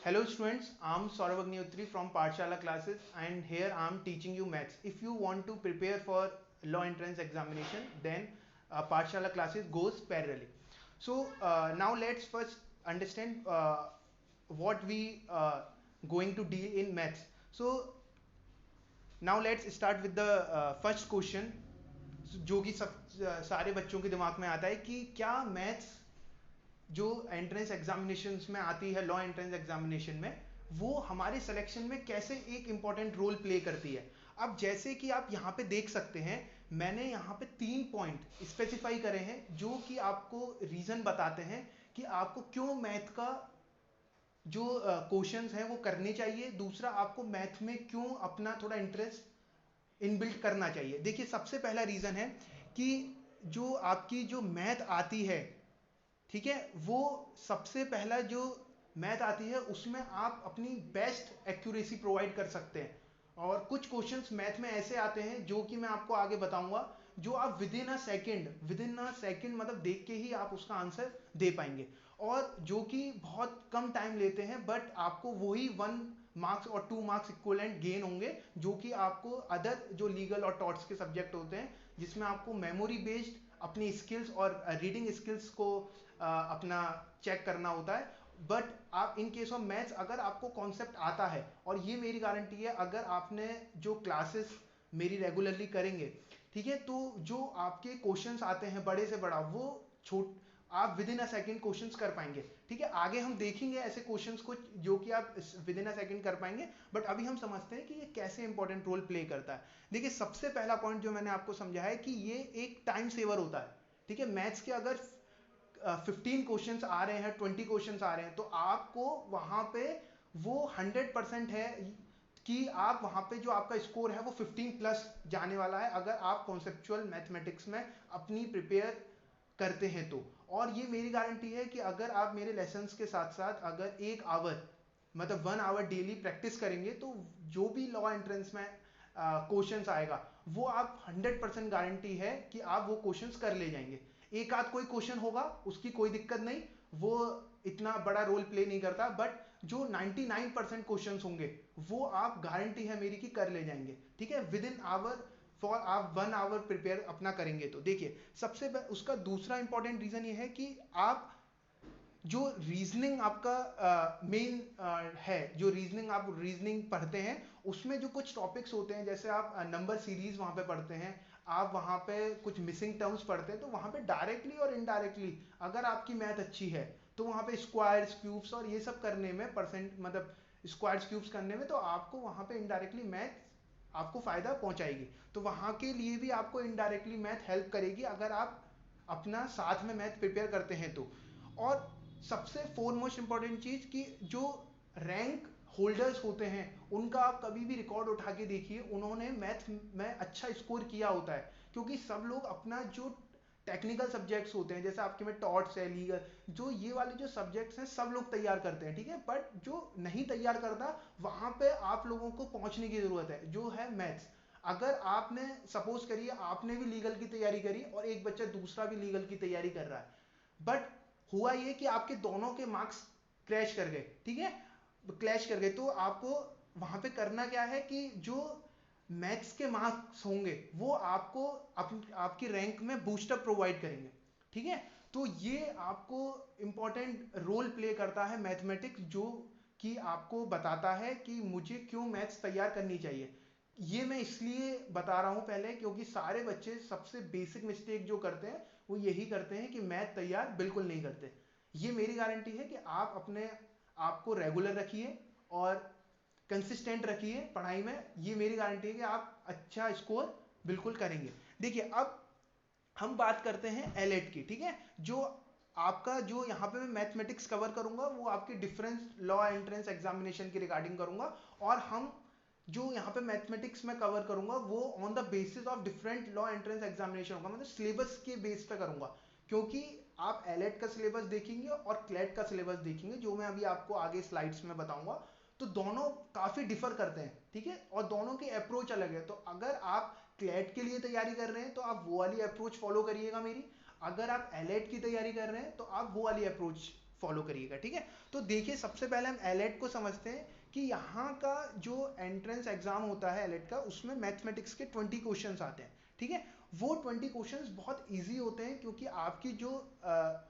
Hello students, I'm Saurav Agnihotri from Pathshala classes and here I'm teaching you maths. If you want to prepare for law entrance examination, then Pathshala classes goes parallelly. So now let's first understand what we going to deal in maths. So now let's start with the first question जो कि सब सारे बच्चों के दिमाग में आता है कि क्या मैथ्स जो एंट्रेंस एग्जामिनेशंस में आती है लॉ एंट्रेंस एग्जामिनेशन में वो हमारे सिलेक्शन में कैसे एक इंपॉर्टेंट रोल प्ले करती है। अब जैसे कि आप यहाँ पे देख सकते हैं, मैंने यहाँ पे 3 पॉइंट स्पेसिफाई करे हैं जो कि आपको रीजन बताते हैं कि आपको क्यों मैथ का जो क्वेश्चंस हैं वो करने चाहिए, दूसरा आपको मैथ में क्यों अपना थोड़ा इंटरेस्ट इनबिल्ट करना चाहिए। देखिए सबसे पहला रीजन है कि जो आपकी जो मैथ आती है, ठीक है, वो सबसे पहला जो मैथ आती है उसमें आप अपनी बेस्ट एक्यूरेसी प्रोवाइड कर सकते हैं। और कुछ क्वेश्चंस मैथ में ऐसे आते हैं जो कि मैं आपको आगे बताऊंगा, जो आप विद इन अ सेकेंड मतलब देख के ही आप उसका आंसर दे पाएंगे, और जो कि बहुत कम टाइम लेते हैं, बट आपको वही 1 मार्क्स और 2 मार्क्स इक्वलेंट गेन होंगे जो कि आपको अदर जो लीगल और टॉट्स के सब्जेक्ट होते हैं जिसमें आपको मेमोरी बेस्ड अपनी स्किल्स और रीडिंग स्किल्स को अपना चेक करना होता है। बट आप इन केस ऑफ मैथ्स अगर आपको कॉन्सेप्ट आता है, और ये मेरी गारंटी है अगर आपने जो क्लासेस मेरी रेगुलरली करेंगे, ठीक है, तो जो आपके क्वेश्चंस आते हैं बड़े से बड़ा वो छोट आप with in a second questions कर पाएंगे। ठीक है, आगे हम देखेंगे ऐसे क्वेश्चंस को जो कि आप विद इन अ सेकेंड कर पाएंगे, बट अभी हम समझते हैं कि ये कैसे इंपॉर्टेंट रोल प्ले करता है। देखिए सबसे पहला पॉइंट जो मैंने आपको समझा है कि ये एक टाइम सेवर होता है। ठीक है, मैथ्स के अगर 15 क्वेश्चंस आ रहे हैं, 20 क्वेश्चंस आ रहे हैं, तो आपको वहां पे वो 100% है कि आप वहां पे जो आपका स्कोर है वो 15 प्लस जाने वाला है अगर आप कॉन्सेप्चुअल मैथमेटिक्स में अपनी प्रिपेयर करते हैं तो। और ये मेरी गारंटी है कि अगर आप मेरे लेसन्स के साथ साथ अगर 1 आवर मतलब 1 आवर डेली प्रैक्टिस करेंगे तो जो भी लॉ एंट्रेंस में क्वेश्चंस आएगा वो आप 100% गारंटी है कि आप वो क्वेश्चंस कर ले जाएंगे। एक आध कोई क्वेश्चन होगा उसकी कोई दिक्कत नहीं, वो इतना बड़ा रोल प्ले नहीं करता, बट जो 99% क्वेश्चंस होंगे वो आप गारंटी है मेरी कि कर ले जाएंगे। ठीक है, विद इन आवर फॉर आप 1 आवर प्रिपेयर अपना करेंगे तो। देखिए सबसे उसका दूसरा इंपॉर्टेंट रीजन ये है कि आप जो रीजनिंग आपका मेन है, जो रीजनिंग आप रीजनिंग पढ़ते हैं उसमें जो कुछ टॉपिक्स होते हैं, जैसे आप नंबर सीरीज वहां पे पढ़ते हैं, आप वहां पे कुछ मिसिंग टर्म्स पढ़ते हैं, तो वहां पे डायरेक्टली और इनडायरेक्टली अगर आपकी मैथ अच्छी है तो वहां पे स्क्वायर्स क्यूब्स और ये सब करने में परसेंट मतलब स्क्वायर्स क्यूब्स करने में तो आपको वहां पे इनडायरेक्टली मैथ आपको फायदा पहुंचाएगी। तो वहां के लिए भी आपको इनडायरेक्टली मैथ हेल्प करेगी अगर आप अपना साथ में मैथ प्रिपेयर करते हैं तो। और सबसे फोरमोस्ट इंपॉर्टेंट चीज कि जो रैंक होल्डर्स होते हैं उनका आप कभी भी रिकॉर्ड उठा के देखिए, उन्होंने मैथ में अच्छा स्कोर किया होता है, क्योंकि सब लोग अपना जो टेक्निकल सब्जेक्ट्स होते हैं जैसे आपके में टॉट्स है, लीगल, जो ये वाले जो सब्जेक्ट्स हैं सब लोग तैयार करते हैं। ठीक है, बट जो नहीं तैयार करता वहां पे आप लोगों को पहुंचने की जरूरत है, जो है मैथ्स। अगर आपने सपोज करिए आपने भी लीगल की तैयारी करी और एक बच्चा दूसरा भी लीगल की तैयारी कर रहा है, बट हुआ ये कि आपके दोनों के मार्क्स क्रैश कर गए, ठीक है, क्लैश कर गए, तो आपको वहां पे करना क्या है कि जो मैथ्स के मार्क्स होंगे वो आपको आपकी रैंक में बूस्टअप प्रोवाइड करेंगे। ठीक है, तो ये आपको इंपॉर्टेंट रोल प्ले करता है मैथमेटिक्स, जो कि आपको बताता है कि मुझे क्यों मैथ्स तैयार करनी चाहिए। ये मैं इसलिए बता रहा हूं पहले क्योंकि सारे बच्चे सबसे बेसिक मिस्टेक जो करते हैं वो यही करते हैं कि मैथ तैयार बिल्कुल नहीं करते। ये मेरी गारंटी है कि आप अपने आप को रेगुलर रखिए और कंसिस्टेंट रखिए पढ़ाई में, ये मेरी गारंटी है कि आप अच्छा स्कोर बिल्कुल करेंगे। देखिए अब हम बात करते हैं एलएट की। ठीक है, जो आपका जो यहाँ पे मैं मैथमेटिक्स कवर करूंगा वो आपके डिफरेंस लॉ एंट्रेंस एग्जामिनेशन की रिगार्डिंग करूंगा, और हम जो यहाँ पे मैथमेटिक्स में कवर करूंगा वो on the basis of different law entrance examination होगा, मतलब सिलेबस के बेस पे करूंगा। क्योंकि आप एलएट का सिलेबस देखेंगे और क्लेट का सिलेबस देखेंगे जो मैं अभी आपको आगे स्लाइड्स में बताऊंगा, तो दोनों काफी डिफर करते हैं। ठीक है, और दोनों की अप्रोच अलग है। तो अगर आप क्लेट के लिए तैयारी कर रहे हैं तो आप वो वाली अप्रोच फॉलो करिएगा मेरी, अगर आप एलएट की तैयारी कर रहे हैं तो आप वो वाली अप्रोच फॉलो करिएगा, ठीक है। तो देखिए सबसे पहले हम एलेट को समझते हैं कि यहाँ का जो एंट्रेंस एग्जाम होता है एलेट का, उसमें मैथमेटिक्स के 20 क्वेश्चंस आते हैं, ठीक है। वो 20 क्वेश्चंस बहुत इजी होते हैं क्योंकि आपकी जो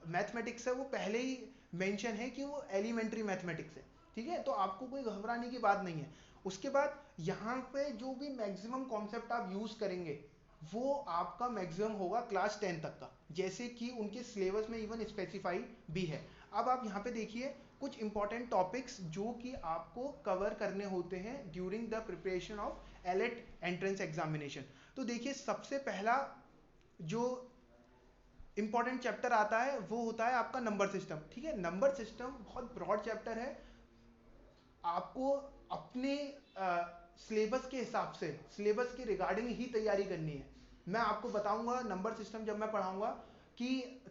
मैथमेटिक्स है वो पहले ही मेंशन है कि वो एलिमेंट्री मैथमेटिक्स है, ठीक है। तो आपको कोई घबराने की बात नहीं है। उसके बाद यहाँ पे जो भी मैक्सिमम कॉन्सेप्ट आप यूज करेंगे वो आपका मैक्सिमम होगा क्लास 10 तक का, जैसे कि उनके सिलेबस में इवन स्पेसिफाई भी है। अब आप यहाँ पे देखिए कुछ इंपॉर्टेंट टॉपिक्स जो कि आपको कवर करने होते हैं during the preparation of AILET entrance examination. तो देखिए सबसे पहला जो इंपॉर्टेंट चैप्टर आता है वो होता है आपका नंबर सिस्टम, ठीक है। नंबर सिस्टम बहुत ब्रॉड चैप्टर है, आपको अपने सिलेबस के हिसाब से, सिलेबस के रिगार्डिंग ही तैयारी करनी है। मैं आपको बताऊंगा नंबर सिस्टम जब मैं पढ़ाऊंगा कि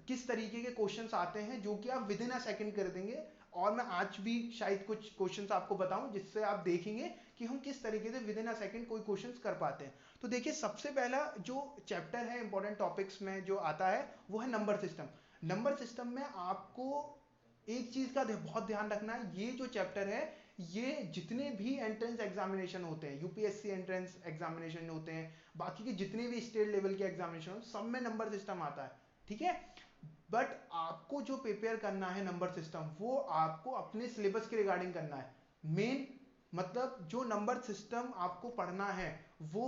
किस तरीके के क्वेश्चंस आते हैं जो कि आप विद इन अ सेकंड कर देंगे, और मैं आज भी शायद कुछ क्वेश्चंस आपको बताऊं जिससे आप देखेंगे कि हम किस तरीके से विद इन अ सेकंड कोई क्वेश्चंस कर पाते हैं। तो देखिए सबसे पहला जो चैप्टर है इंपॉर्टेंट टॉपिक्स में जो आता है वो है नंबर सिस्टम। नंबर सिस्टम में आपको एक चीज का बहुत ध्यान रखना है, ये जो चैप्टर है ये जितने भी एंट्रेंस एग्जामिनेशन होते हैं, यूपीएससी एंट्रेंस एग्जामिनेशन होते हैं, बाकी के जितने भी स्टेट लेवल के एग्जामिनेशन, सब में नंबर सिस्टम आता है, ठीक है। बट आपको जो प्रिपेयर करना है नंबर सिस्टम वो आपको अपने सिलेबस के रिगार्डिंग करना है। मेन मतलब जो नंबर सिस्टम आपको पढ़ना है वो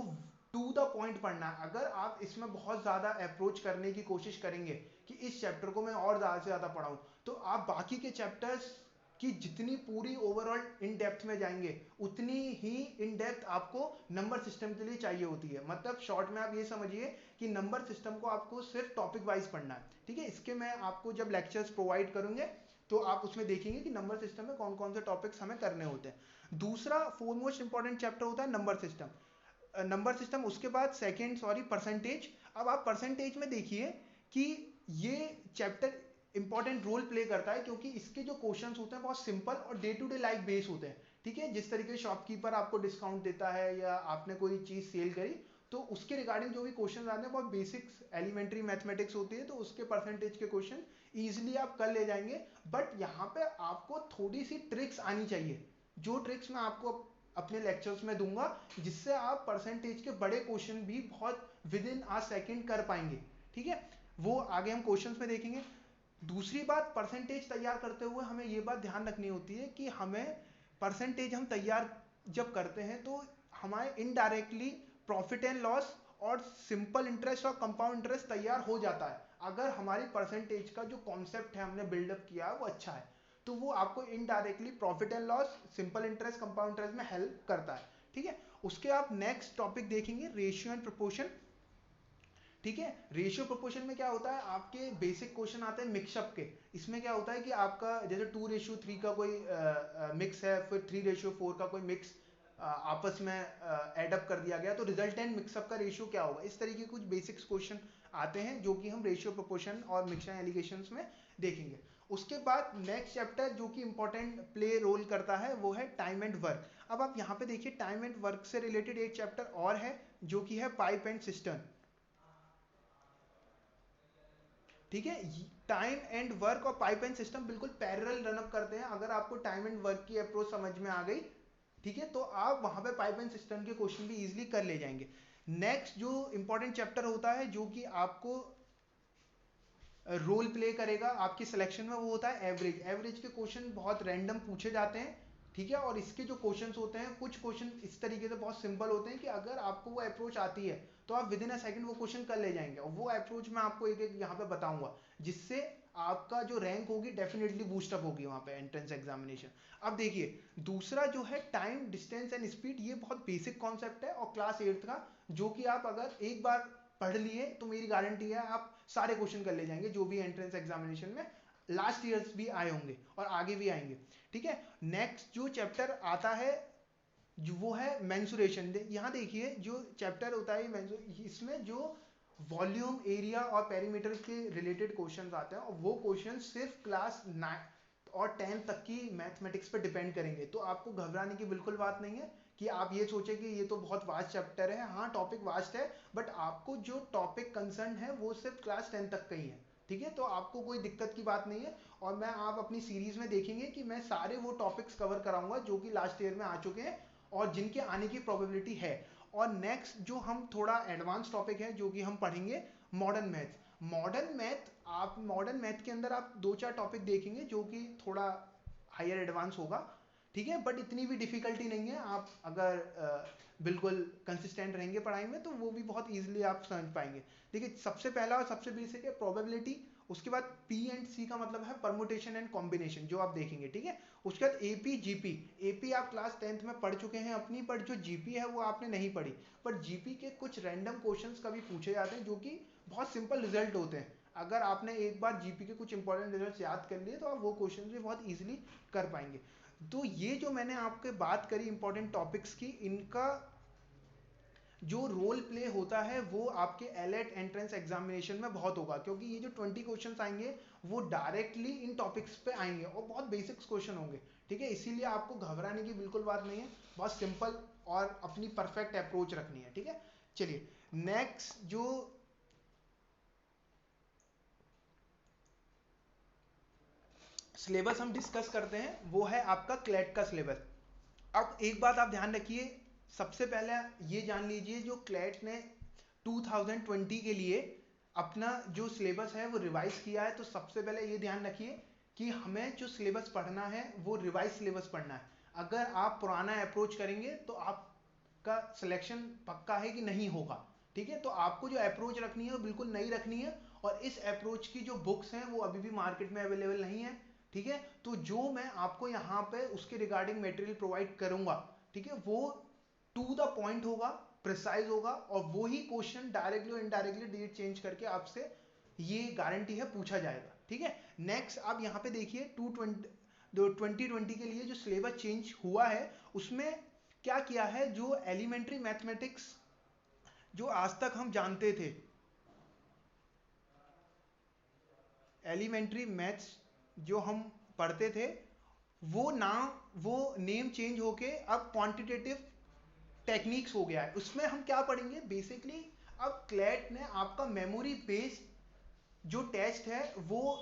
टू द पॉइंट पढ़ना है। अगर आप इसमें बहुत ज्यादा अप्रोच करने की कोशिश करेंगे कि इस चैप्टर को मैं और ज्यादा से ज्यादा पढ़ाऊं, तो आप बाकी के चैप्टर्स कि जितनी पूरी ओवरऑल इन डेप्थ में जाएंगे उतनी ही इन डेप्थ आपको नंबर सिस्टम के लिए चाहिए होती है। मतलब शॉर्ट में आप ये समझिए कि नंबर सिस्टम को आपको सिर्फ टॉपिक वाइज पढ़ना है, ठीक है। इसके मैं आपको जब लेक्चर्स प्रोवाइड करूंगे तो आप उसमें देखेंगे कि नंबर सिस्टम में कौन कौन से टॉपिक्स हमें करने होते हैं। दूसरा फोरमोस्ट इंपॉर्टेंट चैप्टर होता है नंबर सिस्टम। नंबर सिस्टम, उसके बाद परसेंटेज। अब आप परसेंटेज में देखिए कि ये चैप्टर इंपॉर्टेंट रोल प्ले करता है क्योंकि इसके जो क्वेश्चंस होते हैं बहुत सिंपल और day to day life base होते हैं, ठीक है। जिस तरीके से शॉपकीपर आपको डिस्काउंट देता है या आपने कोई चीज सेल करी तो उसके रिगार्डिंग जो भी क्वेश्चन आते हैं बहुत बेसिक्स एलिमेंट्री मैथमेटिक्स होती है, तो उसके परसेंटेज के क्वेश्चन इजिली आप कर ले जाएंगे। बट यहाँ पे आपको थोड़ी सी ट्रिक्स आनी चाहिए, जो ट्रिक्स मैं आपको अपने लेक्चर्स में दूंगा जिससे आप परसेंटेज के बड़े क्वेश्चन भी बहुत विद इन आ सेकेंड कर पाएंगे, ठीक है। वो आगे हम क्वेश्चंस में देखेंगे। दूसरी बात, परसेंटेज तैयार करते हुए हमें ये बात ध्यान रखनी होती है कि हमें परसेंटेज हम तैयार जब करते हैं तो हमारे इनडायरेक्टली प्रॉफिट एंड लॉस और सिंपल इंटरेस्ट और कंपाउंड इंटरेस्ट तैयार हो जाता है अगर हमारी परसेंटेज का जो कॉन्सेप्ट है हमने बिल्डअप किया है वो अच्छा है, तो वो आपको indirectly profit and loss, simple interest, compound interest में हेल्प करता है, ठीक है। उसके आप नेक्स्ट टॉपिक देखेंगे रेशियो एंड प्रोपोर्शन, ठीक है। रेशियो प्रोपोर्शन में क्या होता है, आपके बेसिक क्वेश्चन आते हैं मिक्सअप के। इसमें क्या होता है कि आपका जैसे 2:3 का कोई मिक्स है, फिर 3:4 का कोई मिक्स आपस में एडअप कर दिया गया, तो रिजल्टेंट मिक्सअप का रेशियो क्या होगा, इस तरीके के कुछ बेसिक्स क्वेश्चन आते हैं जो कि हम रेशियो प्रोपोर्शन और मिक्सर एलिगेशंस में देखेंगे। उसके बाद नेक्स्ट चैप्टर जो कि इंपॉर्टेंट प्ले रोल करता है वो है टाइम एंड वर्क। अब आप यहाँ पे देखिए टाइम एंड वर्क से रिलेटेड एक चैप्टर और है जो कि है पाइप एंड सिस्टम, ठीक है। टाइम एंड वर्क और पाइप एंड सिस्टम बिल्कुल पैरेलल रनअप करते हैं। अगर आपको टाइम एंड वर्क की अप्रोच समझ में आ गई, ठीक है, तो आप वहां पे पाइप एंड सिस्टम के क्वेश्चन भी इजीली कर ले जाएंगे। नेक्स्ट जो इंपॉर्टेंट चैप्टर होता है जो कि आपको रोल प्ले करेगा आपकी सिलेक्शन में, वो होता है एवरेज। एवरेज के क्वेश्चन बहुत रैंडम पूछे जाते हैं, ठीक है। और इसके जो क्वेश्चंस होते हैं, कुछ क्वेश्चन इस तरीके से बहुत सिंपल होते हैं कि अगर आपको वो अप्रोच आती है तो आप विद इन अ सेकंड वो क्वेश्चन कर ले जाएंगे। और वो अप्रोच मैं आपको एक एक यहाँ पे बताऊंगा जिससे आपका जो रैंक होगी डेफिनेटली बूस्टअप होगी वहां पे एंट्रेंस एग्जामिनेशन। अब देखिए दूसरा जो है टाइम, डिस्टेंस एंड स्पीड, ये बहुत बेसिक कॉन्सेप्ट है और क्लास 8th का, जो कि आप अगर एक बार पढ़ लिए तो मेरी गारंटी है आप सारे क्वेश्चन कर ले जाएंगे जो भी एंट्रेंस एग्जामिनेशन में लास्ट ईयर्स भी आए होंगे और आगे भी आएंगे, ठीक है। नेक्स्ट जो चैप्टर आता है जो वो है मेंसुरेशन। यहाँ देखिए जो चैप्टर होता है इसमें जो वॉल्यूम, एरिया और पेरीमीटर के रिलेटेड क्वेश्चंस आते हैं और वो क्वेश्चन सिर्फ क्लास 9 और 10 तक की मैथमेटिक्स पर डिपेंड करेंगे। तो आपको घबराने की बिल्कुल बात नहीं है कि आप ये सोचें कि ये तो बहुत वास्ट चैप्टर है। हाँ टॉपिक वास्ट है, बट आपको जो टॉपिक कंसर्न है वो सिर्फ क्लास 10 तक का ही है, ठीक है, तो आपको कोई दिक्कत की बात नहीं है। और मैं आप अपनी सीरीज में देखेंगे कि मैं सारे वो टॉपिक्स कवर कराऊंगा जो कि लास्ट ईयर में आ चुके हैं और जिनके आने की प्रोबेबिलिटी है। और नेक्स्ट जो हम थोड़ा एडवांस टॉपिक है जो कि हम पढ़ेंगे, मॉडर्न मैथ्स। मॉडर्न मैथ के अंदर आप 2-4 टॉपिक देखेंगे जो कि थोड़ा हायर एडवांस होगा, ठीक है, बट इतनी भी डिफिकल्टी नहीं है। आप अगर बिल्कुल कंसिस्टेंट रहेंगे पढ़ाई में तो वो भी बहुत इजीली आप समझ पाएंगे। देखिए, सबसे पहला और सबसे बेसिक है प्रोबेबिलिटी। उसके बाद पी एंड सी का मतलब है परमुटेशन एंड कॉम्बिनेशन, जो आप देखेंगे, ठीक है। उसके बाद एपी जीपी। एपी आप क्लास 10th में पढ़ चुके हैं अपनी, पर जो जीपी है वो आपने नहीं पढ़ी। पर जीपी के कुछ रैंडम क्वेश्चंस कभी पूछे जाते हैं जो कि बहुत सिंपल रिजल्ट होते हैं। अगर आपने एक बार जीपी के कुछ इंपॉर्टेंट रिजल्ट याद कर लिए तो आप वो क्वेश्चन भी बहुत इजीली कर पाएंगे। तो ये जो मैंने आपके बात करी इंपॉर्टेंट टॉपिक्स की, इनका जो रोल प्ले होता है वो आपके एलएट एंट्रेंस एग्जामिनेशन में बहुत होगा, क्योंकि ये जो 20 क्वेश्चंस आएंगे वो डायरेक्टली इन टॉपिक्स पे आएंगे और बहुत बेसिक्स क्वेश्चन होंगे, ठीक है। इसीलिए आपको घबराने की बिल्कुल बात नहीं है, बहुत सिंपल और अपनी परफेक्ट अप्रोच रखनी है, ठीक है। चलिए, नेक्स्ट जो सिलेबस हम डिस्कस करते हैं वो है आपका क्लैट का सिलेबस। अब एक बात आप ध्यान रखिए, सबसे पहले ये जान लीजिए, जो क्लैट ने 2020 के लिए अपना जो सिलेबस है वो रिवाइज किया है, तो सबसे पहले ये ध्यान रखिए कि हमें जो सिलेबस पढ़ना है वो रिवाइज सिलेबस पढ़ना है। अगर आप पुराना अप्रोच करेंगे तो आपका सिलेक्शन पक्का है कि नहीं होगा, ठीक है। तो आपको जो अप्रोच रखनी है वो बिल्कुल नई रखनी है, और इस अप्रोच की जो बुक्स हैं वो अभी भी मार्केट में अवेलेबल नहीं है, ठीक है। तो जो मैं आपको यहाँ पे उसके रिगार्डिंग मटेरियल प्रोवाइड करूंगा, ठीक है, वो टू द पॉइंट होगा, प्रिसाइज होगा, और वो ही क्वेश्चन डायरेक्टली और इनडायरेक्टली डेट चेंज करके आपसे ये गारंटी है पूछा जाएगा, ठीक है। नेक्स्ट आप यहाँ पे देखिए 2020 के लिए जो सिलेबस चेंज हुआ है उसमें क्या किया है, जो एलिमेंट्री मैथमेटिक्स जो आज तक हम जानते थे, एलिमेंट्री मैथ्स जो हम पढ़ते थे, वो नेम चेंज होके अब क्वांटिटेटिव टेक्निक्स हो गया है। उसमें हम क्या पढ़ेंगे बेसिकली, अब क्लैट ने आपका मेमोरी बेस्ड जो टेस्ट है वो,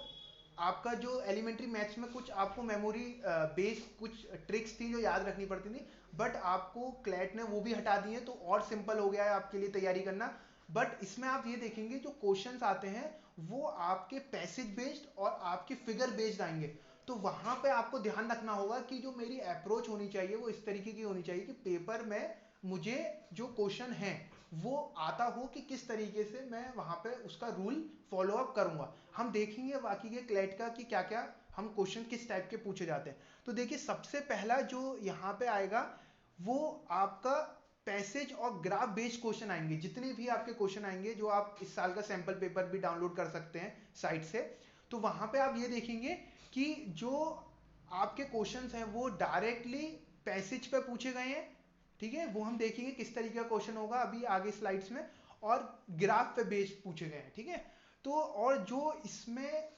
आपका जो एलिमेंट्री मैथ्स में कुछ आपको मेमोरी बेस्ड कुछ ट्रिक्स थी जो याद रखनी पड़ती थी, बट आपको क्लैट ने वो भी हटा दिए, तो और सिंपल हो गया है आपके लिए तैयारी करना। बट इसमें आप ये देखेंगे जो क्वेश्चंस आते हैं वो आपके पैसेज बेस्ड और आपके फिगर बेस्ड आएंगे। तो वहां पे आपको ध्यान रखना होगा कि जो मेरी अप्रोच होनी चाहिए वो इस तरीके की होनी चाहिए कि पेपर में मुझे जो क्वेश्चन है वो आता हो कि किस तरीके से मैं वहां पे उसका रूल फॉलो अप करूंगा। हम देखेंगे बाकी के क्लैट का कि क्या क्या हम क्वेश्चन किस टाइप के पूछे जाते हैं। तो देखिए, सबसे पहला जो यहाँ पे आएगा वो आपका पैसेज और ग्राफ बेस्ड क्वेश्चन आएंगे। जितने भी आपके क्वेश्चन आएंगे, जो आप इस साल का सैंपल पेपर भी डाउनलोड कर सकते हैं साइट से, तो वहां पे आप ये देखेंगे कि जो आपके क्वेश्चंस हैं वो डायरेक्टली पैसेज पे पूछे गए हैं, ठीक है। वो हम देखेंगे किस तरीके का क्वेश्चन होगा अभी आगे स्लाइड्स में, और ग्राफ पे बेस्ड पूछे गए हैं, ठीक है। तो और जो इसमें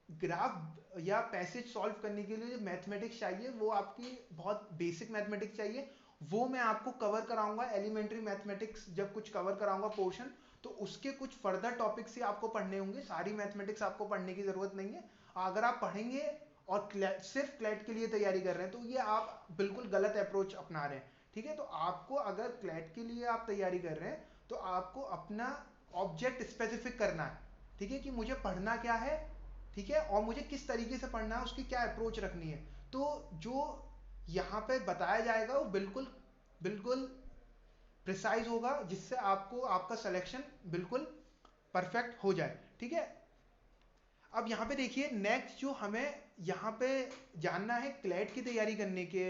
ग्राफ या पैसेज सॉल्व करने के लिए जो मैथमेटिक्स चाहिए वो आपकी बहुत बेसिक मैथमेटिक्स चाहिए, वो मैं आपको कवर कराऊंगा एलिमेंट्री मैथमेटिक्स जब कुछ कवर कराऊंगा पोर्शन, तो उसके कुछ फर्दर टॉपिक्स ही आपको पढ़ने होंगे, सारी मैथमेटिक्स आपको पढ़ने की जरूरत नहीं है। अगर आप पढ़ेंगे और सिर्फ क्लैट के लिए तैयारी कर रहे हैं तो ये आप बिल्कुल गलत अप्रोच अपना रहे हैं, ठीक है। तो आपको अगर क्लैट के लिए आप तैयारी कर रहे हैं तो आपको अपना ऑब्जेक्ट स्पेसिफिक करना है, ठीक है, कि मुझे पढ़ना क्या है, ठीक है, और मुझे किस तरीके से पढ़ना है, उसकी क्या अप्रोच रखनी है। तो जो यहाँ पे बताया जाएगा वो बिल्कुल बिल्कुल प्रिसाइज होगा, जिससे आपको आपका सिलेक्शन बिल्कुल परफेक्ट हो जाए, ठीक है। अब यहाँ पे देखिए, नेक्स्ट जो हमें यहाँ पे जानना है क्लैट की तैयारी करने के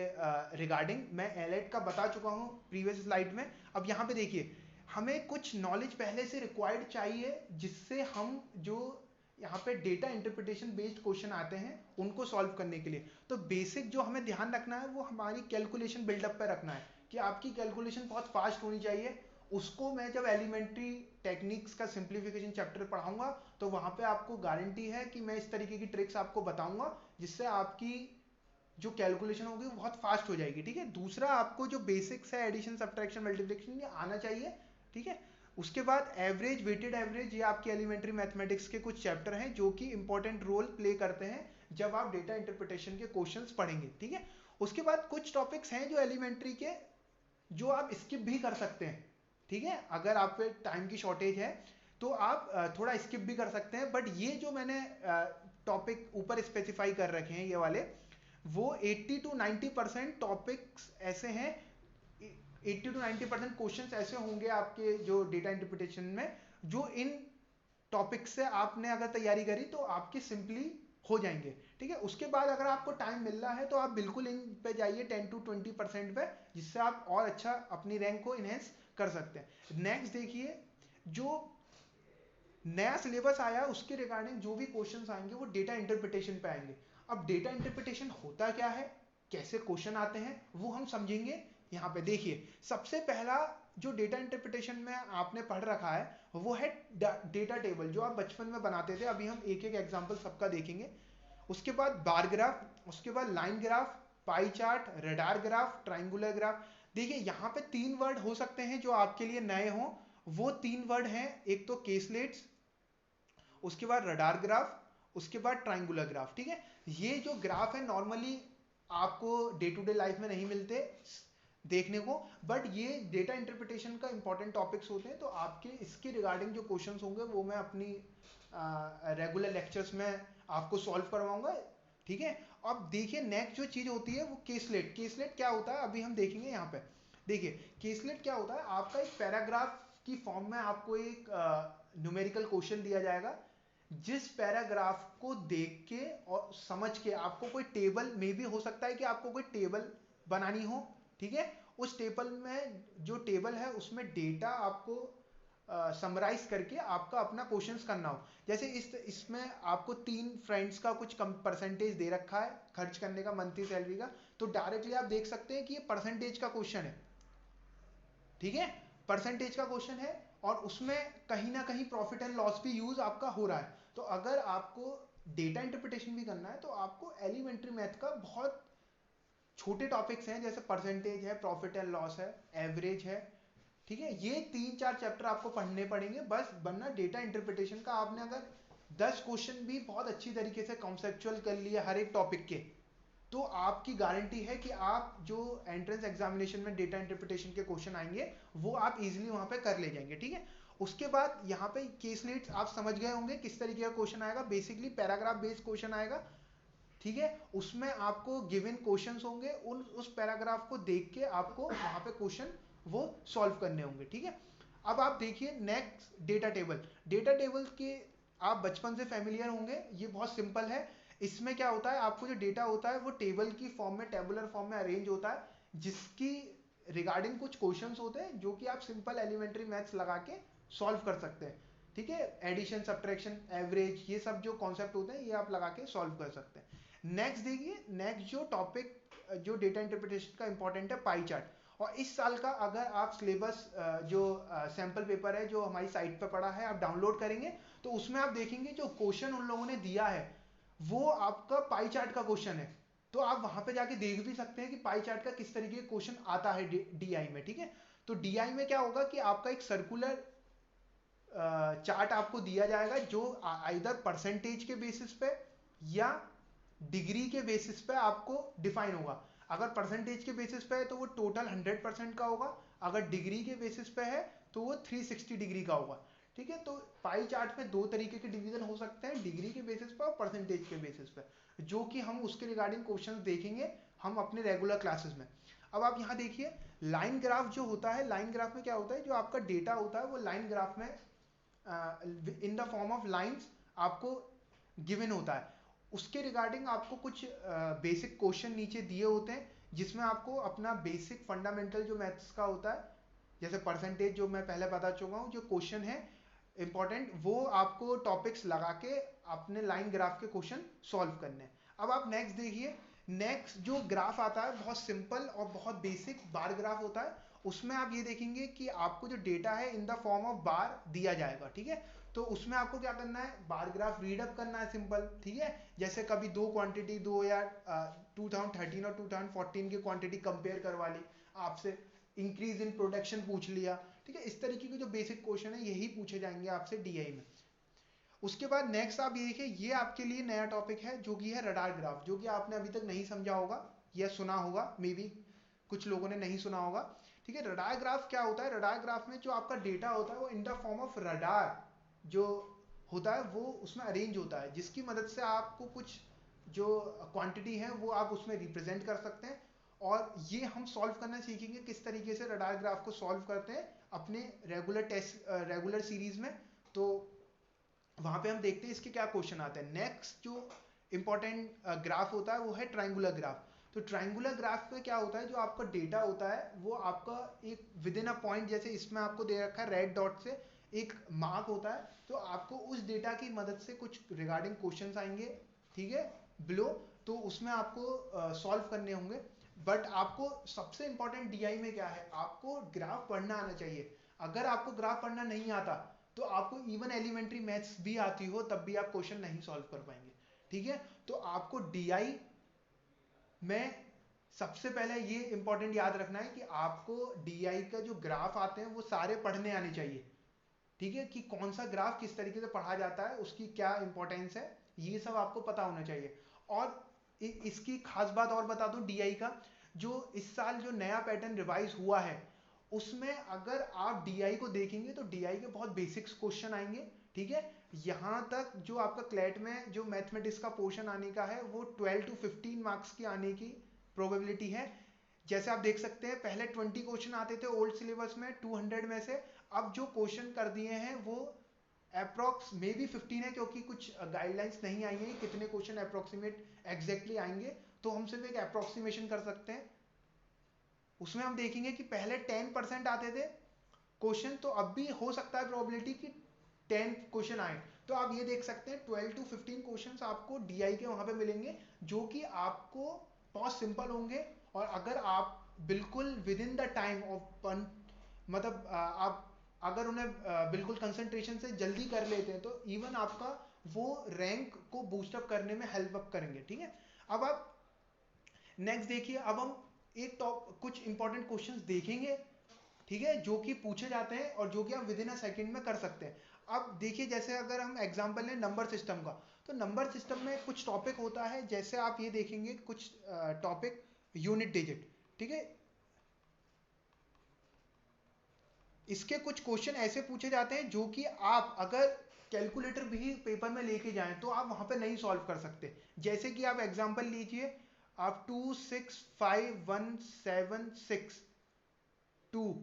रिगार्डिंग, मैं एलएट का बता चुका हूँ प्रीवियस स्लाइड में। अब यहाँ पे देखिए, हमें कुछ नॉलेज पहले से रिक्वायर्ड चाहिए जिससे हम जो यहाँ पे डेटा इंटरप्रिटेशन बेस्ड क्वेश्चन आते हैं उनको सॉल्व करने के लिए, तो बेसिक जो हमें ध्यान रखना है वो हमारी कैलकुलेशन बिल्डअप पे रखना है कि आपकी कैलकुलेशन बहुत फास्ट होनी चाहिए। उसको मैं जब एलिमेंट्री टेक्निक्स का सिंप्लीफिकेशन चैप्टर पढ़ाऊंगा तो वहां पे आपको गारंटी है कि मैं इस तरीके की ट्रिक्स आपको बताऊंगा जिससे आपकी जो कैलकुलेशन होगी वो बहुत फास्ट हो जाएगी, ठीक है। दूसरा, आपको जो बेसिक्स है एडिशन सब्ट्रैक्शन मल्टीप्लिकेशन ये आना चाहिए, ठीक है। उसके बाद एवरेज, वेटेड एवरेज, ये आपके एलिमेंट्री मैथमेटिक्स के कुछ चैप्टर हैं जो कि इंपॉर्टेंट रोल प्ले करते हैं जब आप डेटा इंटरप्रिटेशन के क्वेश्चंस पढ़ेंगे, ठीक है। उसके बाद कुछ टॉपिक्स हैं जो एलिमेंट्री के जो आप स्किप भी कर सकते हैं, ठीक है। अगर आप पे टाइम की शॉर्टेज है तो आप थोड़ा स्किप भी कर सकते हैं, बट ये जो मैंने टॉपिक ऊपर स्पेसिफाई कर रखे हैं ये वाले, वो 80 to 90% टॉपिक्स ऐसे हैं, 80 to 90% क्वेश्चंस ऐसे होंगे आपके जो डेटा इंटरप्रिटेशन में, जो इन टॉपिक से आपने अगर तैयारी करी तो आपकी सिंपली हो जाएंगे, ठीक है। उसके बाद अगर आपको टाइम मिल रहा है तो आप बिल्कुल इन पे जाइए 10 to 20% पे, जिससे आप और अच्छा अपनी रैंक को इनहेंस कर सकते हैं। नेक्स्ट देखिए, जो नया सिलेबस आया उसके रिगार्डिंग जो भी क्वेश्चंस आएंगे वो डेटा इंटरप्रिटेशन पे आएंगे। अब डेटा इंटरप्रिटेशन होता क्या है, कैसे क्वेश्चन आते हैं, वो हम समझेंगे। यहाँ पे देखिए, सबसे पहला जो डेटा इंटरप्रिटेशन में आपने पढ़ रखा है वो है डेटा टेबल, जो आप बचपन में बनाते थे। अभी हम एक एक एग्जांपल सबका देखेंगे। उसके बाद बार ग्राफ, उसके बाद line graph, pie chart, radar graph, triangular graph. देखिए यहाँ पे 3 वर्ड हो सकते हैं जो आपके लिए नए हों। वो 3 वर्ड हैं, एक तो केसलेट्स, उसके बाद रडार ग्राफ, उसके बाद ट्राइंगुलर ग्राफ, ठीक है। ये जो ग्राफ है नॉर्मली आपको डे टू डे लाइफ में नहीं मिलते देखने को, बट ये डेटा इंटरप्रिटेशन का इंपॉर्टेंट टॉपिक्स होते हैं। तो आपके इसके रिगार्डिंग जो क्वेश्चंस होंगे वो मैं अपनी रेगुलर लेक्चर्स में आपको सॉल्व करवाऊंगा, ठीक है। अब देखिए नेक्स्ट जो चीज होती है वो केसलेट। केसलेट क्या होता है अभी हम देखेंगे। यहाँ पे देखिए केसलेट क्या होता है, आपका एक पैराग्राफ की फॉर्म में आपको एक न्यूमेरिकल क्वेश्चन दिया जाएगा, जिस पैराग्राफ को देख के और समझ के आपको कोई टेबल, मे भी हो सकता है कि आपको कोई टेबल बनानी हो, ठीक है। उस टेबल में जो टेबल है उसमें डेटा आपको समराइज करके आपका अपना क्वेश्चंस करना हो। जैसे इसमें आपको 3 फ्रेंड्स का कुछ कम परसेंटेज दे रखा है खर्च करने का मंथली सैलरी का, तो डायरेक्टली आप देख सकते हैं कि ये परसेंटेज का क्वेश्चन है, ठीक है। परसेंटेज का क्वेश्चन है और उसमें कहीं ना कहीं प्रॉफिट एंड लॉस भी यूज आपका हो रहा है। तो अगर आपको डेटा इंटरप्रिटेशन भी करना है तो आपको एलिमेंट्री मैथ का बहुत छोटे टॉपिक्स हैं, जैसे परसेंटेज है, प्रॉफिट एंड लॉस है, एवरेज है, ठीक है। ये 3-4 चैप्टर आपको पढ़ने पड़ेंगे बस, वरना डेटा इंटरप्रिटेशन का आपने अगर 10 क्वेश्चन भी बहुत अच्छी तरीके से कॉन्सेप्चुअल कर लिए हर एक टॉपिक के, तो आपकी गारंटी है कि आप जो एंट्रेंस एग्जामिनेशन में डेटा इंटरप्रिटेशन के क्वेश्चन आएंगे वो आप इजीली वहां पे कर ले जाएंगे, ठीक है। उसके बाद यहाँ पे केसलेट्स आप समझ गए होंगे किस तरीके का क्वेश्चन आएगा। बेसिकली पैराग्राफ बेस्ड क्वेश्चन आएगा, ठीक है। उसमें आपको गिवन क्वेश्चंस होंगे, उस पैराग्राफ को देख के आपको वहां पे क्वेश्चन वो सॉल्व करने होंगे, ठीक है। अब आप देखिए next data table. Data table के आप बचपन से फैमिलियर होंगे, ये बहुत सिंपल है। इसमें क्या होता है, आपको जो डेटा होता है वो टेबल की फॉर्म में, टेबुलर फॉर्म में अरेंज होता है, जिसकी रिगार्डिंग कुछ क्वेश्चंस होते हैं जो कि आप सिंपल एलिमेंट्री मैथ्स लगा के सॉल्व कर सकते हैं, ठीक है। एडिशन, सब्ट्रैक्शन, एवरेज, ये सब जो कॉन्सेप्ट होते हैं ये आप लगा के सॉल्व कर सकते हैं। नेक्स्ट देखिए, नेक्स्ट जो टॉपिक जो डेटा इंटरप्रिटेशन का इंपॉर्टेंट है, पाई चार्ट। और इस साल का अगर आप सिलेबस जो सैंपल पेपर है जो हमारी साइट पर पड़ा है आप डाउनलोड करेंगे, तो उसमें आप देखेंगे जो क्वेश्चन उन लोगों ने दिया है वो आपका पाई चार्ट का क्वेश्चन है। तो आप वहां पे जाके देख भी सकते हैं कि पाई चार्ट का किस तरीके का क्वेश्चन आता है डीआई में, ठीक है। तो डीआई में क्या होगा कि आपका एक सर्कुलर चार्ट आपको दिया जाएगा जो आइदर परसेंटेज के बेसिस पे या डिग्री के बेसिस पे आपको डिफाइन होगा। अगर परसेंटेज के बेसिस पे है तो वो टोटल 100% का होगा, अगर डिग्री के बेसिस पे है तो वो 360 डिग्री का होगा, ठीक है। तो पाई चार्ट में 2 तरीके के डिवीजन हो सकते हैं, डिग्री के बेसिस पे और परसेंटेज के बेसिस पे, जो कि हम उसके रिगार्डिंग क्वेश्चंस देखेंगे हम अपने रेगुलर क्लासेस में। अब आप यहाँ देखिए लाइन ग्राफ जो होता है, लाइन ग्राफ में क्या होता है, जो आपका डेटा होता है वो लाइन ग्राफ में in the form of lines आपको गिवन होता है। उसके रिगार्डिंग आपको कुछ बेसिक क्वेश्चन नीचे दिए होते हैं, जिसमें आपको अपना बेसिक फंडामेंटल जो मैथ्स का होता है, जैसे परसेंटेज जो मैं पहले बता चुका हूँ, जो क्वेश्चन है इंपॉर्टेंट, वो आपको टॉपिक्स लगा के अपने लाइन ग्राफ के क्वेश्चन सॉल्व करने हैं। अब आप नेक्स्ट देखिए, नेक्स्ट जो ग्राफ आता है बहुत सिंपल और बहुत बेसिक बार ग्राफ होता है। उसमें आप ये देखेंगे कि आपको जो डेटा है इन द फॉर्म ऑफ बार दिया जाएगा, ठीक है। तो उसमें आपको क्या करना है, बार ग्राफ रीड अप करना है, सिंपल, ठीक है। जैसे कभी 2 क्वांटिटी 2013 और 2014 की क्वांटिटी कंपेयर करवा ली आपसे, इंक्रीज इन प्रोडक्शन पूछ लिया, ठीक है, इस तरीके के जो बेसिक क्वेश्चन है यही पूछे जाएंगे आपसे डीआई में। उसके बाद नेक्स्ट आप ये देखिए, ये आपके लिए नया टॉपिक है जो कि है रडार ग्राफ, जो कि आपने अभी तक नहीं समझा होगा या सुना होगा, मे बी कुछ लोगों ने नहीं सुना होगा। ठीक है, रडार ग्राफ क्या होता है? रडार ग्राफ में जो आपका डेटा होता है वो in the form of radar जो होता है वो उसमें अरेंज होता है, जिसकी मदद से आपको कुछ जो क्वांटिटी है वो आप उसमें रिप्रेजेंट कर सकते हैं। और ये हम सॉल्व करना सीखेंगे किस तरीके से रडार ग्राफ को सॉल्व करते हैं अपने रेगुलर सीरीज में। तो वहां पे हम देखते हैं इसके क्या क्वेश्चन आते हैं। नेक्स्ट जो इंपॉर्टेंट ग्राफ होता है वो है ट्राइंगुलर ग्राफ। तो ट्राइंगुलर ग्राफ पे क्या होता है, जो आपका डेटा होता है वो आपका एक विद इन अ पॉइंट, जैसे इसमें आपको दे रखा है रेड डॉट से एक मार्क होता है, तो आपको उस डेटा की मदद से कुछ रिगार्डिंग क्वेश्चंस आएंगे, ठीक है, बिलो, तो उसमें आपको सॉल्व करने होंगे। बट आपको सबसे इंपॉर्टेंट डीआई में क्या है, आपको ग्राफ पढ़ना आना चाहिए। अगर आपको ग्राफ पढ़ना नहीं आता तो आपको इवन एलिमेंट्री मैथ्स भी आती हो तब भी आप क्वेश्चन नहीं सॉल्व कर पाएंगे। ठीक है, तो आपको डीआई में सबसे पहले ये इंपॉर्टेंट याद रखना है कि आपको डीआई का जो ग्राफ आते हैं वो सारे पढ़ने आने चाहिए। ठीक है, कि कौन सा ग्राफ किस तरीके से पढ़ा जाता है, उसकी क्या इंपॉर्टेंस है, ये सब आपको पता होना चाहिए। और इसकी खास बात और बता दूं डीआई का, जो इस साल जो नया पैटर्न रिवाइज हुआ है उसमें अगर आप डीआई को देखेंगे तो डीआई के बहुत बेसिक्स क्वेश्चन आएंगे। ठीक है, यहां तक जो आपका क्लैट में जो मैथमेटिक्स का पोर्शन आने का है वो 12 to 15 मार्क्स की आने की प्रोबेबिलिटी है। जैसे आप देख सकते हैं पहले 20 क्वेश्चन आते थे ओल्ड सिलेबस में 200 में से, अब जो क्वेश्चन कर दिए हैं वो अप्रॉक्स मे बी 15 है, क्योंकि कुछ गाइडलाइंस नहीं आई है कितने क्वेश्चन अप्रोक्सीमेट एग्जैक्टली आएंगे, तो हम सिर्फ एक अप्रोक्सीमेशन कर सकते हैं। उसमें हम देखेंगे कि पहले 10% आते थे क्वेश्चन, तो अब भी हो सकता है प्रोबेबिलिटी कि 10 क्वेश्चन आए। तो आप ये देख सकते हैं 12 to 15 क्वेश्चंस आपको डीआई के वहां पे मिलेंगे, जो कि आपको बहुत सिंपल होंगे। और अगर आप बिल्कुल with in the time of मतलब आप अगर उन्हें बिल्कुल कंसंट्रेशन से जल्दी कर लेते हैं तो इवन आपका वो रैंक को बूस्टअप करने में हेल्प अप करेंगे। ठीक है, अब आप नेक्स्ट देखिए, अब हम एक टॉप कुछ इंपॉर्टेंट क्वेश्चंस देखेंगे, ठीक है, जो कि पूछे जाते हैं और जो कि आप विद इन अ सेकेंड में कर सकते हैं। अब देखिए, जैसे अगर हम एग्जांपल लें नंबर सिस्टम का, तो नंबर सिस्टम में कुछ टॉपिक होता है, जैसे आप ये देखेंगे कुछ टॉपिक यूनिट डिजिट। ठीक है, इसके कुछ क्वेश्चन ऐसे पूछे जाते हैं जो कि आप अगर कैलकुलेटर भी पेपर में लेके जाएं तो आप वहां पे नहीं सॉल्व कर सकते। जैसे कि आप एग्जांपल लीजिए, आप 2651762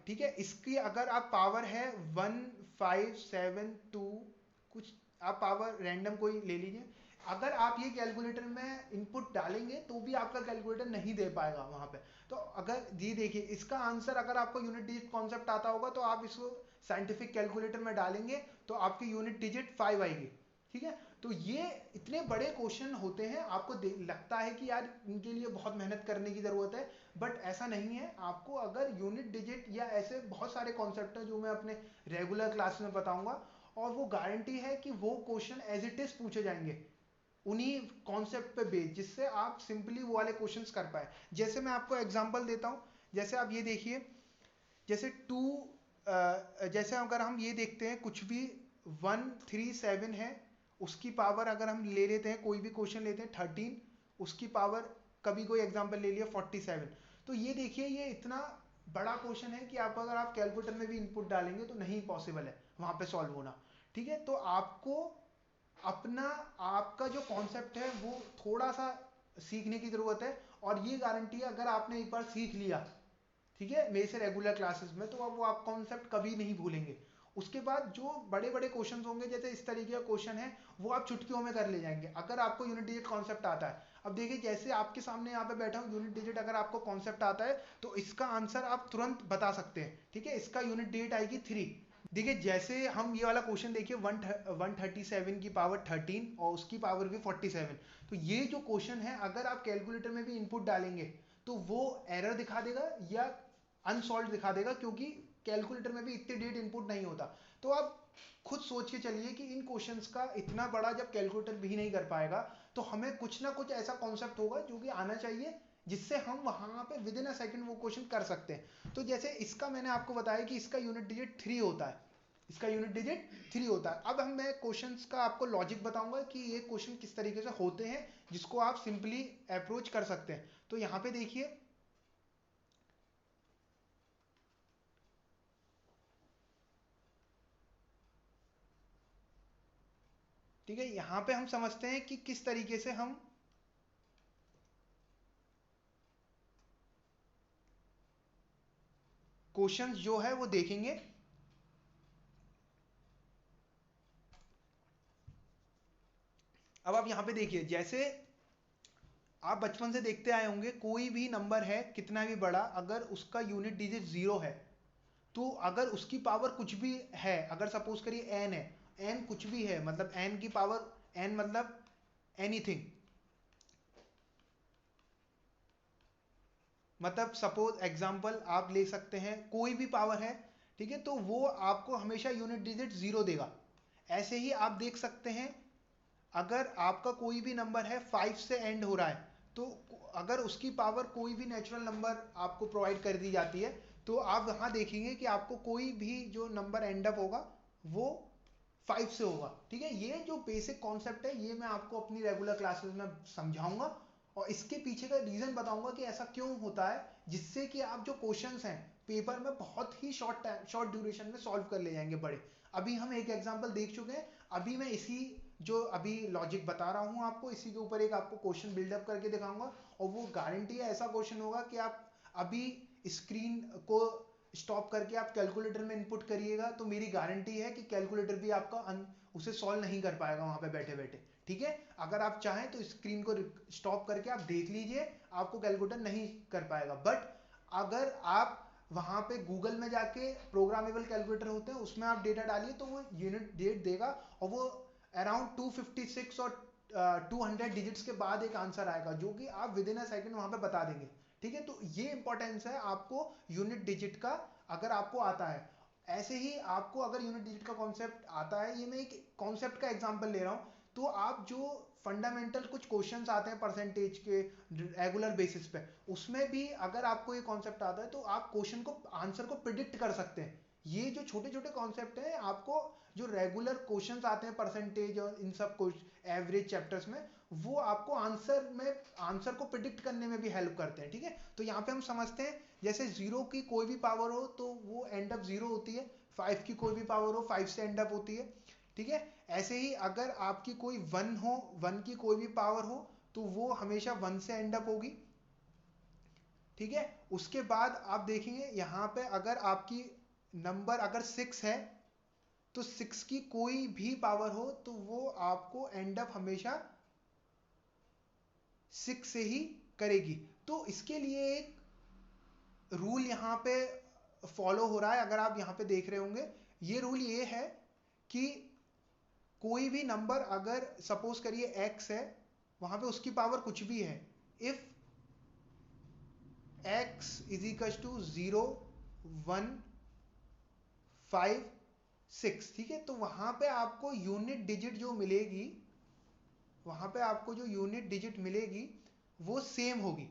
ठीक है, इसकी अगर आप पावर है 1572, कुछ आप पावर रैंडम कोई ले लीजिए, अगर आप ये कैलकुलेटर में इनपुट डालेंगे तो भी आपका कैलकुलेटर नहीं दे पाएगा वहां पे। तो अगर ये देखिए, इसका आंसर अगर आपको यूनिट डिजिट कॉन्सेप्ट आता होगा तो आप इसको साइंटिफिक कैलकुलेटर में डालेंगे तो आपकी यूनिट डिजिट 5 आएगी। ठीक है, तो ये इतने बड़े क्वेश्चन होते हैं, आपको लगता है कि यार इनके लिए बहुत मेहनत करने की जरूरत है, बट ऐसा नहीं है। आपको अगर यूनिट डिजिट या ऐसे बहुत सारे कॉन्सेप्ट हैं जो मैं अपने रेगुलर क्लास में बताऊंगा, और वो गारंटी है कि वो क्वेश्चन एज इट इज पूछे जाएंगे उन्हीं कॉन्सेप्ट पे बेस, जिससे आप सिंपली वो वाले क्वेश्चंस कर पाए। जैसे मैं आपको एग्जांपल देता हूं, जैसे आप ये देखिए, जैसे जैसे अगर हम ये देखते हैं कुछ भी 137 है, उसकी पावर अगर हम ले लेते हैं, कोई भी क्वेश्चन लेते हैं 13, उसकी पावर कभी कोई एग्जांपल ले लिया 47, तो ये देखिए ये इतना बड़ा क्वेश्चन है कि आप अगर आप कैलकुलेटर में भी इनपुट डालेंगे तो नहीं पॉसिबल है वहां पे सॉल्व होना। ठीक है, तो आपको अपना आपका जो कॉन्सेप्ट है वो थोड़ा सा सीखने की जरूरत है, और ये गारंटी है अगर आपने एक बार सीख लिया, ठीक है, मेरे से रेगुलर क्लासेस में, तो अब वो आप कॉन्सेप्ट कभी नहीं भूलेंगे। उसके बाद जो बड़े बड़े क्वेश्चंस होंगे, जैसे इस तरीके का क्वेश्चन है, वो आप चुटकियों में कर ले जाएंगे अगर आपको यूनिट डिजिट कॉन्सेप्ट आता है। अब देखिए, जैसे आपके सामने यहाँ पे बैठा हूँ, यूनिट डिजिट अगर आपको कॉन्सेप्ट आता है तो इसका आंसर आप तुरंत बता सकते हैं। ठीक है, इसका यूनिट डिजिट आएगी 3। देखिए, जैसे हम ये वाला क्वेश्चन देखिए 137 की पावर 13 और उसकी पावर भी 47, तो ये जो क्वेश्चन है अगर आप कैलकुलेटर में भी इनपुट डालेंगे तो वो एरर दिखा देगा या अनसॉल्व दिखा देगा, क्योंकि कैलकुलेटर में भी इतने डेट इनपुट नहीं होता। तो आप खुद सोच के चलिए कि इन क्वेश्चंस का इतना बड़ा जब कैलकुलेटर भी नहीं कर पाएगा, तो हमें कुछ ना कुछ ऐसा कॉन्सेप्ट होगा जो कि आना चाहिए, जिससे हम वहां पे विद इन अ सेकंड वो क्वेश्चन कर सकते हैं। तो जैसे इसका मैंने आपको बताया कि इसका यूनिट डिजिट 3 होता है, इसका यूनिट डिजिट 3 होता है। अब हम मैं क्वेश्चंस का आपको लॉजिक बताऊंगा कि ये क्वेश्चन किस तरीके से होते हैं जिसको आप सिंपली अप्रोच कर सकते हैं। तो यहाँ पे देखिए, ठीक है, यहाँ पे हम समझते हैं कि किस तरीके से हम क्वेश्चंस जो है वो देखेंगे। अब आप यहाँ पे देखिए, जैसे आप बचपन से देखते आए होंगे, कोई भी नंबर है कितना भी बड़ा, अगर उसका यूनिट डिजिट 0 है, तो अगर उसकी पावर कुछ भी है, अगर सपोज करिए n है, n कुछ भी है, मतलब n की पावर, n मतलब एनीथिंग, मतलब सपोज एग्जांपल आप ले सकते हैं, कोई भी पावर है, ठीक है, तो वो आपको हमेशा यूनिट डिजिट 0 देगा। ऐसे ही आप देख सकते हैं, अगर आपका कोई भी नंबर है 5 से एंड हो रहा है, तो अगर उसकी पावर कोई भी नेचुरल नंबर आपको प्रोवाइड कर दी जाती है, तो आप वहां देखेंगे कि आपको कोई भी जो नंबर एंड अप होगा वो 5 से होगा। ठीक है, ये जो बेसिक कॉन्सेप्ट है ये मैं आपको अपनी रेगुलर क्लासेस में समझाऊंगा, और इसके पीछे का रीजन बताऊंगा कि ऐसा क्यों होता है, जिससे कि आप जो क्वेश्चंस हैं पेपर में बहुत ही शॉर्ट टाइम, शॉर्ट ड्यूरेशन में सॉल्व कर ले जाएंगे बड़े। अभी हम एक एग्जांपल देख चुके हैं, अभी मैं इसी जो अभी लॉजिक बता रहा हूं आपको, इसी के ऊपर एक आपको क्वेश्चन बिल्डअप करके दिखाऊंगा, और वो गारंटी है ऐसा क्वेश्चन होगा कि आप अभी स्क्रीन को स्टॉप करके आप कैलकुलेटर में इनपुट करिएगा, तो मेरी गारंटी है कि कैलकुलेटर भी आपका उसे सॉल्व नहीं कर पाएगा वहां पे बैठे बैठे। ठीक है, अगर आप चाहें तो स्क्रीन को स्टॉप करके आप देख लीजिए, आपको कैलकुलेटर नहीं कर पाएगा। बट अगर आप वहां पे गूगल में जाके प्रोग्रामेबल कैलकुलेटर होते हैं, उसमें आप डेटा डालिए तो वो यूनिट डेट देगा, और वो अराउंड 256 और 200 डिजिट्स के बाद एक आंसर आएगा, जो कि आप विद इन अ सेकंड वहां पे बता देंगे। ठीक है, तो ये इंपॉर्टेंस है आपको यूनिट डिजिट का, अगर आपको आता है। ऐसे ही आपको अगर यूनिट डिजिट का कॉन्सेप्ट आता है, ये मैं एक कॉन्सेप्ट का एग्जांपल ले रहा हूं, तो आप जो फंडामेंटल कुछ क्वेश्चंस आते हैं परसेंटेज के रेगुलर बेसिस पे, उसमें भी अगर आपको ये कॉन्सेप्ट आता है तो आप क्वेश्चन को, आंसर को प्रिडिक्ट कर सकते हैं। ये जो छोटे छोटे कॉन्सेप्ट हैं, आपको जो रेगुलर क्वेश्चंस आते हैं परसेंटेज और इन सब एवरेज चैप्टर्स में, वो आपको आंसर को प्रिडिक्ट करने में भी हेल्प करते हैं। ठीक है, तो यहाँ पे हम समझते हैं, जैसे 0 की कोई भी पावर हो तो वो एंड अप 0 होती है, 5 की कोई भी पावर हो 5 से एंड अप होती है। ठीक है, ऐसे ही अगर आपकी कोई 1 हो, 1 की कोई भी पावर हो, तो वो हमेशा 1 से एंड अप होगी। ठीक है, उसके बाद आप देखेंगे यहाँ पे, अगर आपकी नंबर अगर 6 है, तो 6 की कोई भी पावर हो तो वो आपको एंड अप हमेशा 6 से ही करेगी। तो इसके लिए एक रूल यहाँ पे फॉलो हो रहा है, अगर आप यहाँ पे देख रहे होंगे, ये रूल ये है कि कोई भी नंबर अगर सपोज करिए x है, वहां पे उसकी पावर कुछ भी है, if x is equal to 0 1 5 6, ठीक है, तो वहां पे आपको यूनिट डिजिट जो मिलेगी, वहां पे आपको जो यूनिट डिजिट मिलेगी वो सेम होगी।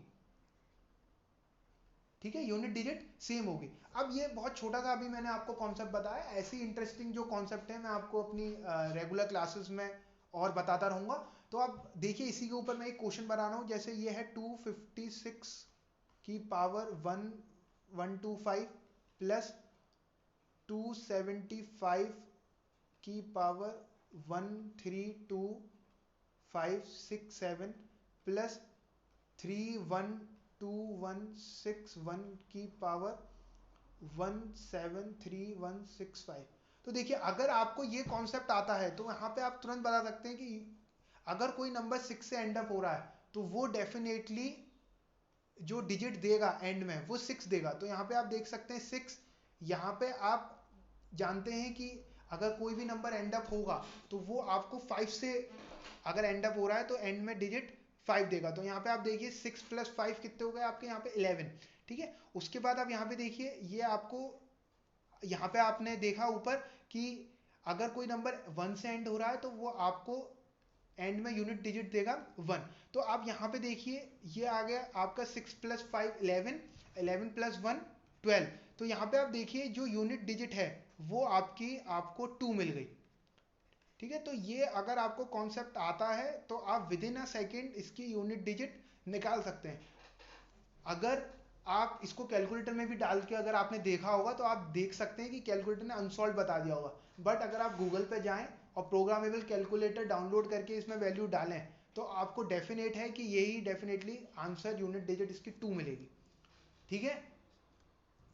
ठीक है, यूनिट डिजिट सेम होगी। अब ये बहुत छोटा सा अभी मैंने आपको कॉन्सेप्ट बताया, ऐसी इंटरेस्टिंग जो कॉन्सेप्ट है मैं आपको अपनी रेगुलर क्लासेस में और बताता रहूंगा। तो आप देखिए, इसी के ऊपर मैं एक क्वेश्चन बना रहा हूं, जैसे ये है 256 की पावर 1125 प्लस 275 की पावर 132,567 प्लस 312,161 की पावर 173,165। तो देखिए, अगर आपको ये कॉन्सेप्ट आता है तो यहाँ पे आप तुरंत बता सकते हैं कि अगर कोई नंबर 6 से एंड अप हो रहा है, तो वो डेफिनेटली जो डिजिट देगा एंड में वो 6 देगा। तो यहाँ पे आप देख सकते हैं 6, यहाँ पे आप जानते हैं कि अगर कोई भी नंबर एंड अप होगा तो वो आपको 5 से अगर एंड अप हो रहा है तो एंड में डिजिट 5 देगा। तो यहाँ पे आप देखिए 6 प्लस 5 कितने हो गए आपके यहाँ पे 11। ठीक है, उसके बाद आप यहाँ पे देखिए, ये आपको यहाँ पे आपने देखा ऊपर कि अगर कोई नंबर 1 से एंड हो रहा है तो वो आपको एंड में यूनिट डिजिट देगा 1। तो आप यहाँ पे देखिए ये आ गया आपका 6 + 5 11, 11 + 1 12। तो यहाँ पे आप देखिए जो यूनिट डिजिट है वो आपको 2 मिल गई। ठीक है, तो ये अगर आपको कॉन्सेप्ट आता है तो आप विद इन अ सेकेंड इसकी यूनिट डिजिट निकाल सकते हैं। अगर आप इसको कैलकुलेटर में भी डाल के अगर आपने देखा होगा तो आप देख सकते हैं कि कैलकुलेटर ने अनसॉल्व बता दिया होगा। बट अगर आप गूगल पे जाएं और प्रोग्रामेबल कैलकुलेटर डाउनलोड करके इसमें वैल्यू डालें तो आपको डेफिनेट है कि यही डेफिनेटली आंसर यूनिट डिजिट इसकी 2 मिलेगी। ठीक है,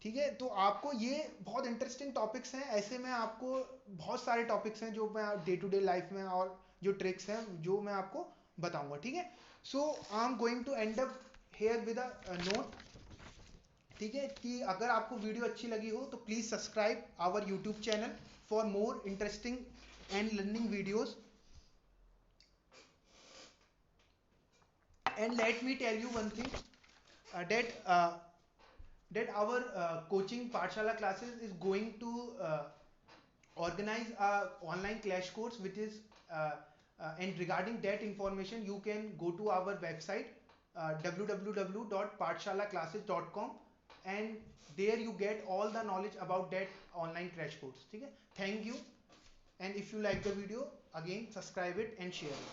ठीक है, तो आपको ये बहुत इंटरेस्टिंग टॉपिक्स हैं। ऐसे में आपको बहुत सारे टॉपिक्स हैं जो मैं डे टू डे लाइफ में और जो ट्रिक्स हैं जो मैं आपको बताऊंगा। ठीक है, so I am going to end up here with a note. ठीक है, कि अगर आपको वीडियो अच्छी लगी हो तो please subscribe our YouTube channel for more interesting and learning videos. And let me tell you one thing, that our coaching Pathshala classes is going to organize a online clash course which is and regarding that information you can go to our website www.pathshalaclasses.com, and there you get all the knowledge about that online crash course. ठीक है, thank you, and if you like the video again subscribe it and share it.